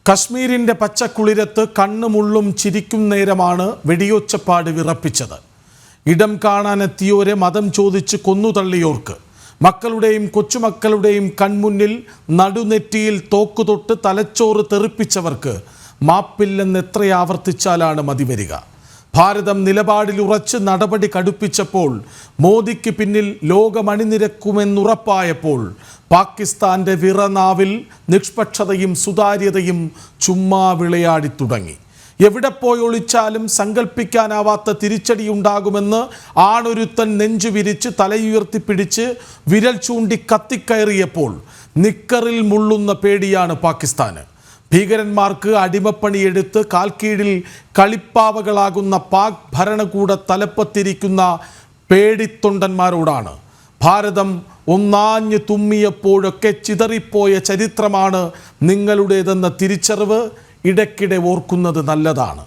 കശ്മീരിന്റെ പച്ചക്കുളിരത്ത് കണ്ണുമുള്ളും ചിരിക്കും നേരമാണ് വെടിയൊച്ചപ്പാട് വിറപ്പിച്ചത്. ഇടം കാണാനെത്തിയോരെ മതം ചോദിച്ച് കൊന്നുതള്ളിയോർക്ക്, മക്കളുടെയും കൊച്ചുമക്കളുടെയും കൺമുന്നിൽ നടുനെറ്റിയിൽ തോക്കുതൊട്ട് തലച്ചോറ് തെറിപ്പിച്ചവർക്ക് മാപ്പില്ലെന്ന് എത്രയാവർത്തിച്ചാലാണ് മതിവരിക. ഭാരതം നിലപാടിൽ ഉറച്ച് നടപടി കടുപ്പിച്ചപ്പോൾ, മോദിക്ക് പിന്നിൽ ലോകമണിനിരക്കുമെന്നുറപ്പായപ്പോൾ, പാകിസ്ഥാന്റെ വിറനാവിൽ നിഷ്പക്ഷതയും സുതാര്യതയും ചുമ്മാ വിളയാടി തുടങ്ങി. എവിടെ പോയി ഒളിച്ചാലും സങ്കല്പിക്കാനാവാത്ത തിരിച്ചടിയുണ്ടാകുമെന്ന് ആണൊരുത്തൻ നെഞ്ചു വിരിച്ച് തലയുയർത്തിപ്പിടിച്ച് വിരൽ ചൂണ്ടി കത്തിക്കയറിയപ്പോൾ നിക്കറിൽ മുള്ളുന്ന പേടിയാണ് പാകിസ്ഥാന്. ഭീകരന്മാർക്ക് അടിമപ്പണിയെടുത്ത് കാൽക്കീഴിൽ കളിപ്പാവകളാകുന്ന പാക് ഭരണകൂട തലപ്പത്തിരിക്കുന്ന പേടിത്തൊണ്ടന്മാരോടാണ്. ഭാരതം ഒന്നാഞ്ഞു തുമ്മിയപ്പോഴൊക്കെ ചിതറിപ്പോയ ചരിത്രമാണ് നിങ്ങളുടേതെന്ന തിരിച്ചറിവ് ഇടയ്ക്കിടെ ഓർക്കുന്നത് നല്ലതാണ്.